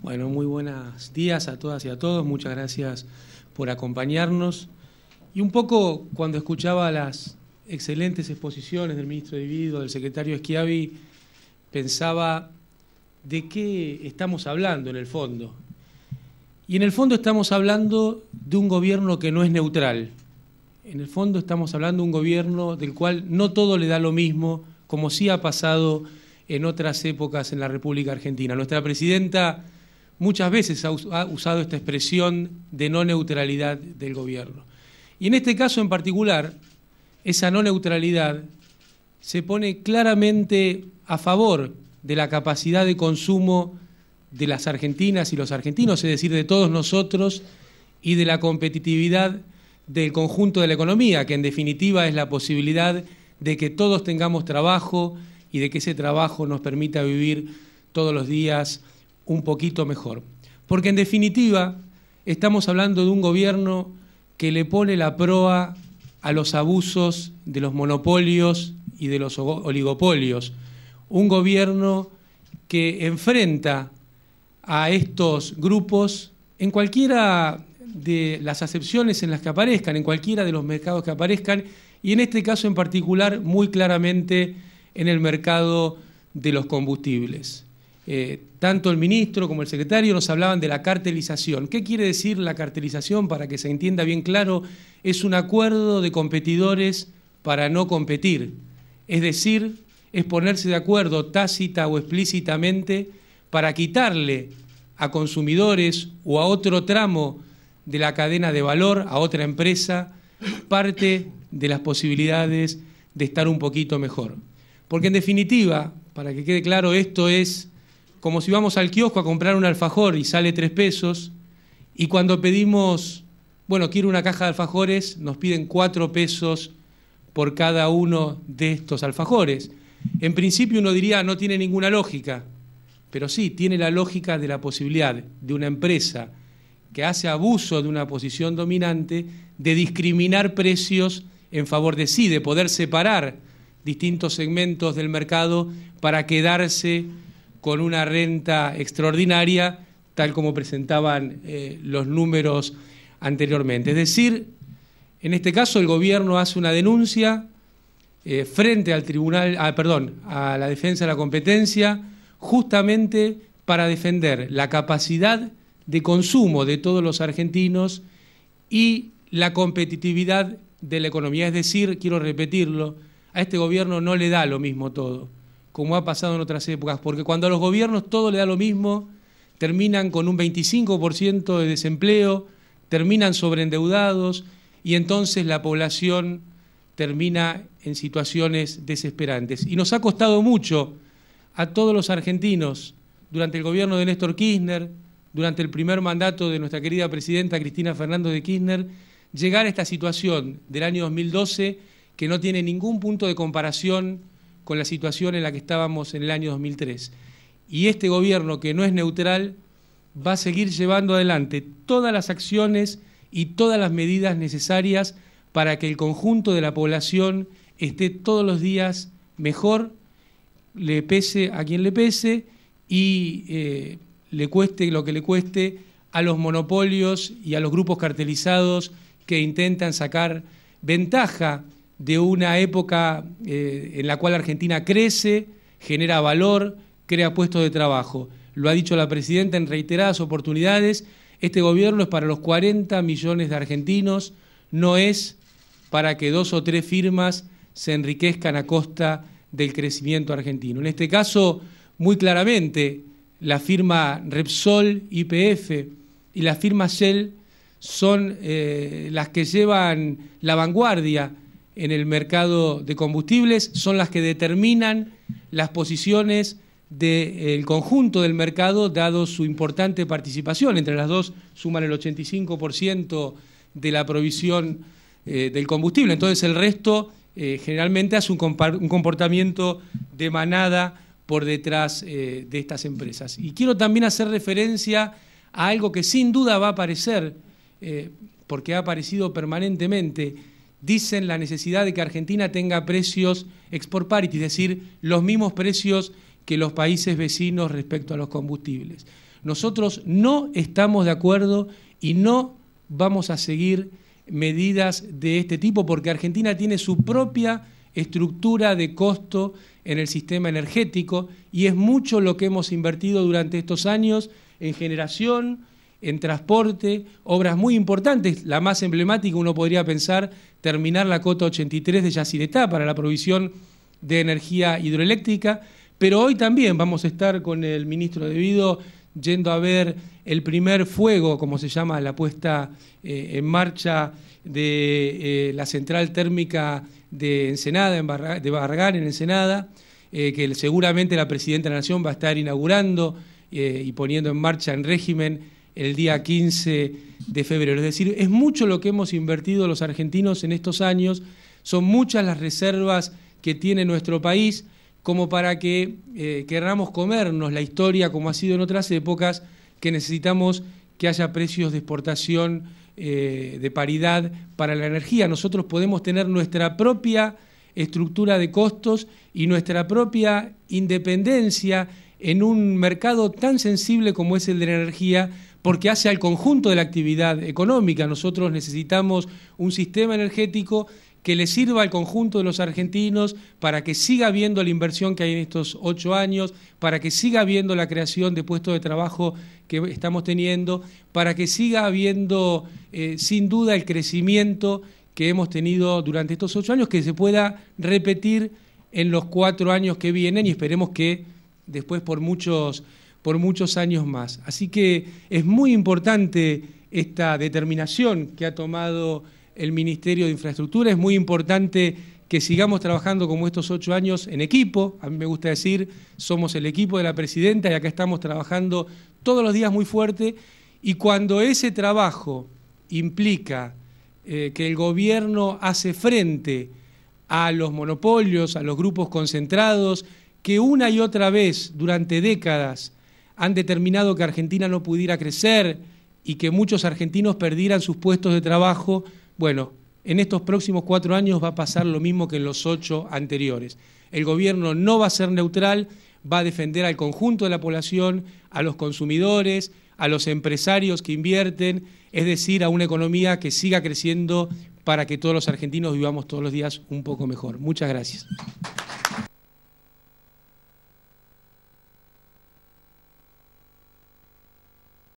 Bueno, muy buenos días a todas y a todos. Muchas gracias por acompañarnos. Y un poco cuando escuchaba las excelentes exposiciones del ministro Divido, del secretario Schiavi, pensaba de qué estamos hablando en el fondo. Y en el fondo estamos hablando de un gobierno que no es neutral. En el fondo estamos hablando de un gobierno del cual no todo le da lo mismo, como sí ha pasado en otras épocas en la República Argentina. Nuestra presidenta muchas veces ha usado esta expresión de no neutralidad del gobierno. Y en este caso en particular, esa no neutralidad se pone claramente a favor de la capacidad de consumo de las argentinas y los argentinos, es decir, de todos nosotros, y de la competitividad del conjunto de la economía, que en definitiva es la posibilidad de que todos tengamos trabajo y de que ese trabajo nos permita vivir todos los días un poquito mejor. Porque en definitiva estamos hablando de un gobierno que le pone la proa a los abusos de los monopolios y de los oligopolios. Un gobierno que enfrenta a estos grupos en cualquiera de las acepciones en las que aparezcan, en cualquiera de los mercados que aparezcan, y en este caso en particular muy claramente en el mercado de los combustibles. Tanto el ministro como el secretario nos hablaban de la cartelización. ¿Qué quiere decir la cartelización? Para que se entienda bien claro, es un acuerdo de competidores para no competir. Es decir, es ponerse de acuerdo tácita o explícitamente para quitarle a consumidores o a otro tramo de la cadena de valor, a otra empresa, parte de las posibilidades de estar un poquito mejor. Porque en definitiva, para que quede claro, esto es como si vamos al kiosco a comprar un alfajor y sale 3 pesos, y cuando pedimos, bueno, quiero una caja de alfajores, nos piden 4 pesos por cada uno de estos alfajores. En principio uno diría, no tiene ninguna lógica, pero sí, tiene la lógica de la posibilidad de una empresa que hace abuso de una posición dominante de discriminar precios en favor de sí, de poder separar distintos segmentos del mercado para quedarse con una renta extraordinaria, tal como presentaban los números anteriormente. Es decir, en este caso el gobierno hace una denuncia frente al tribunal, a la defensa de la competencia, justamente para defender la capacidad de consumo de todos los argentinos y la competitividad de la economía. Es decir, quiero repetirlo, a este gobierno no le da lo mismo todo, como ha pasado en otras épocas, porque cuando a los gobiernos todo le da lo mismo, terminan con un 25% de desempleo, terminan sobreendeudados y entonces la población termina en situaciones desesperantes. Y nos ha costado mucho a todos los argentinos, durante el gobierno de Néstor Kirchner, durante el primer mandato de nuestra querida presidenta Cristina Fernández de Kirchner, llegar a esta situación del año 2012 que no tiene ningún punto de comparación con la situación en la que estábamos en el año 2003. Y este gobierno, que no es neutral, va a seguir llevando adelante todas las acciones y todas las medidas necesarias para que el conjunto de la población esté todos los días mejor, le pese a quien le pese y le cueste lo que le cueste a los monopolios y a los grupos cartelizados que intentan sacar ventaja de una época en la cual Argentina crece, genera valor, crea puestos de trabajo. Lo ha dicho la presidenta en reiteradas oportunidades, este gobierno es para los 40 millones de argentinos, no es para que 2 o 3 firmas se enriquezcan a costa del crecimiento argentino. En este caso, muy claramente, la firma Repsol, YPF y la firma Shell son las que llevan la vanguardia en el mercado de combustibles, son las que determinan las posiciones del conjunto del mercado, dado su importante participación. Entre las dos suman el 85% de la provisión del combustible. Entonces el resto generalmente hace un comportamiento de manada por detrás de estas empresas. Y quiero también hacer referencia a algo que sin duda va a aparecer, porque ha aparecido permanentemente. Dicen la necesidad de que Argentina tenga precios export parity, es decir, los mismos precios que los países vecinos respecto a los combustibles. Nosotros no estamos de acuerdo y no vamos a seguir medidas de este tipo porque Argentina tiene su propia estructura de costo en el sistema energético y es mucho lo que hemos invertido durante estos años en generación, en transporte, obras muy importantes. La más emblemática, uno podría pensar, terminar la cota 83 de Yacyretá para la provisión de energía hidroeléctrica, pero hoy también vamos a estar con el ministro de Vido yendo a ver el primer fuego, como se llama, la puesta en marcha de la central térmica de Ensenada, de Barragán en Ensenada, que seguramente la Presidenta de la Nación va a estar inaugurando y poniendo en marcha en régimen el día 15 de febrero. Es decir, es mucho lo que hemos invertido los argentinos en estos años, son muchas las reservas que tiene nuestro país, como para que querramos comernos la historia como ha sido en otras épocas, que necesitamos que haya precios de exportación de paridad para la energía. Nosotros podemos tener nuestra propia estructura de costos y nuestra propia independencia en un mercado tan sensible como es el de la energía, porque hace al conjunto de la actividad económica. Nosotros necesitamos un sistema energético que le sirva al conjunto de los argentinos para que siga habiendo la inversión que hay en estos 8 años, para que siga habiendo la creación de puestos de trabajo que estamos teniendo, para que siga habiendo sin duda el crecimiento que hemos tenido durante estos 8 años, que se pueda repetir en los 4 años que vienen y esperemos que después por muchos años más. Así que es muy importante esta determinación que ha tomado el Ministerio de Infraestructura, es muy importante que sigamos trabajando como estos 8 años en equipo. A mí me gusta decir, somos el equipo de la Presidenta y acá estamos trabajando todos los días muy fuerte, y cuando ese trabajo implica que el gobierno hace frente a los monopolios, a los grupos concentrados, que una y otra vez durante décadas han determinado que Argentina no pudiera crecer y que muchos argentinos perdieran sus puestos de trabajo, bueno, en estos próximos 4 años va a pasar lo mismo que en los 8 anteriores. El gobierno no va a ser neutral, va a defender al conjunto de la población, a los consumidores, a los empresarios que invierten, es decir, a una economía que siga creciendo para que todos los argentinos vivamos todos los días un poco mejor. Muchas gracias.